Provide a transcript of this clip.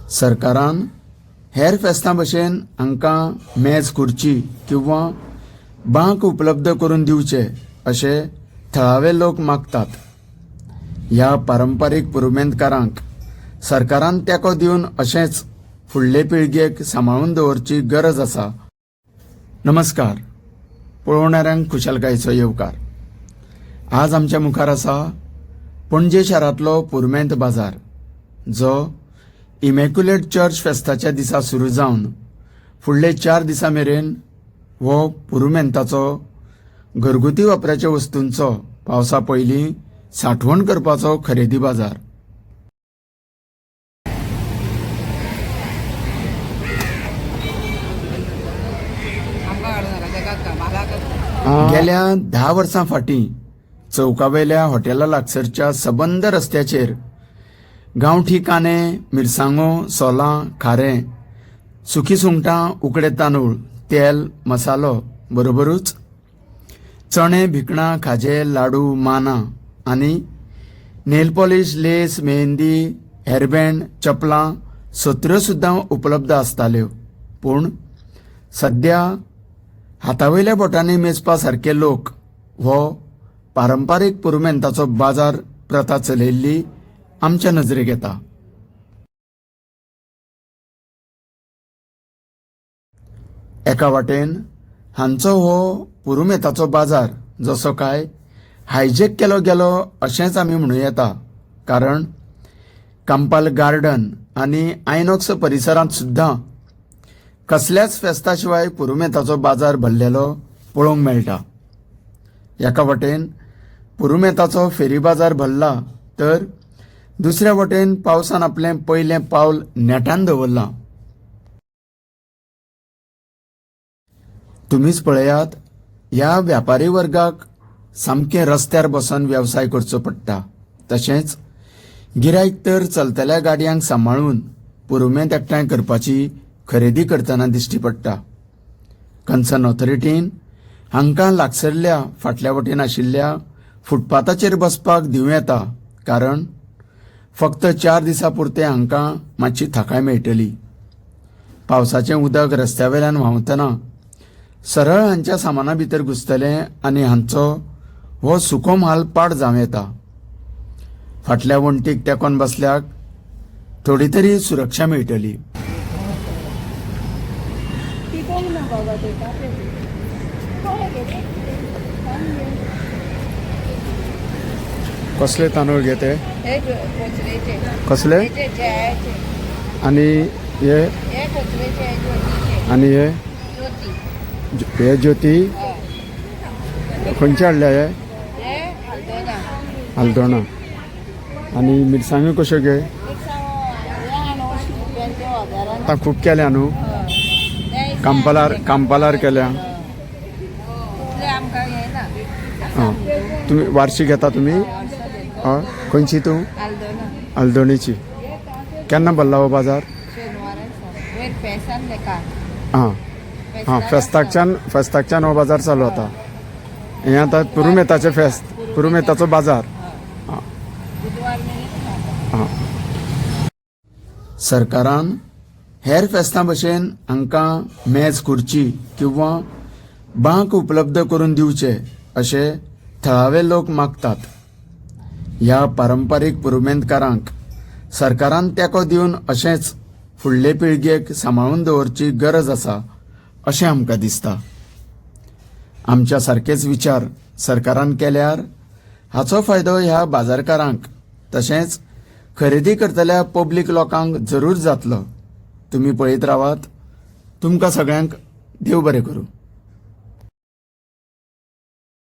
सरकारान हेर फेस्तां भशेन हांकां मेज खुर्ची किंवा बांक उपलब्ध करून दिवचे अशें थळावे लोक मागतात. ह्या पारंपारीक पुरुमेंतकारांक सरकारान तेंको दिवन अशेंच फुडले पिळगेक सांबाळून दवरची गरज आसा. नमस्कार, पळोवणाऱ्यांक खुशालकायेचो येवकार. आज आमच्या मुखार आसा पणजे शारांतलो पुरुमेंत बाजार, जो इमॅक्युलेट चर्च फेस्ताच्या दिसा सुरू जावन फुडले 4 दिसां मेरेन हो पुरुमेंताचो घरगुती वापराच्या वस्तूंचो पावसा पयलीं सांठवण करपाचो खरेदी बाजार. गेल्या 10 वर्सां फाटीं चौकावेल्या हॉटेला लागसरच्या सबंद रस्त्याचेर गांवठी कांदे, मिरसांगो, सोलां, खारें, सुकी सुंगटां, उकडे तांदूळ, तेल, मसालो बरोबरूच चणे, भिकणां, खाजें, लाडू, मानां आनी नेल पॉलिश, लेस, मेहंदी, हेअरबँड, चपलां, सत्र्यो सुद्दां उपलब्ध आसताल्यो. पूण सध्या हातावयल्या बोटांनी मेजपा सारके लोक हो पारंपारीक पुरुमेंताचो बाजार प्रथा चलयल्ली आमच्या नजरेक येता. एका वाटेन हांचो हो पुरुमेताचो बाजार जसो काय हायजेक केलो गेलो अशेंच आमी म्हणूं येता. कारण कांपाल गार्डन आनी आयनॉक्स परिसरांत सुद्दां कसल्याच फेस्ता शिवाय पुरुमेताचो बाजार भरलेलो पळोवंक मेळटा. एका वटेन पुरुमेताचो फेरी बाजार भरला तर दुसऱ्या वटेन पावसान आपलें पयलें पावल नेटान दवरलां. तुमीच पळयात, ह्या व्यापारी वर्गाक सामकें रस्त्यार बसून वेवसाय करचो पडटा. तशेंच गिरायक तर चलतल्या गाडयांक सांबाळून पुरुमेंत एकठांय करपाची खरेदी करतना दिश्टी पडटा. कन्सर्न ऑथॉरिटीन हांकां लागसरल्या फाटल्या वटेन आशिल्ल्या फुटपाथाचेर बसपाक दिवं येता, कारण फक्त 4 दिसां पुरते हांकां मातशी थाकाय मेळटली. पावसाचें उदक रस्त्यावेल्यान व्हांवतना सरळ हांच्या सामाना भितर घुसतलें आनी हांचो हो सुको म्हाल पाड जावं येता. फाटल्या वण्टीक तेंकोन बसल्याक थोडी तरी सुरक्षा मेळटली. कसले तांदूळ घेते? कसले? आणि हे आणि हे ज्योती खंयचे हाडल्या? हे हलदोणा. आणि मिरसांग्यो कश्यो गे? आतां खूब केल्या न्हू, कांपालार केल्या. तुम्ही वार्षी घेता तुमी? खंयची तूं? हलदोणीची. केन्ना भरला हो बाजार? फेस्ताकच्यान हो बाजार चालू जाता. हे आतां पुरुमेताचे फेस्त, पुरुमेताचो बाजार. सरकारान हेर फेस्तां भशेन हांकां मेज खुर्ची किंवा बांक उपलब्ध करून दिवचे अशें थळावे लोक मागतात. ह्या पारंपारीक पुरुमेंतकारांक सरकारान तेंको दिवन अशेंच फुडले पिळगेक सांबाळून दवरची गरज आसा अशें आमकां दिसता. आमच्या सारकेच विचार सरकारान केल्यार हाचो फायदो ह्या बाजारकारांक तशेंच खरेदी करतल्या पब्लीक लोकांक जरूर जातलो. तुमी पळयत रावात. तुमकां सगळ्यांक देव बरें करूं.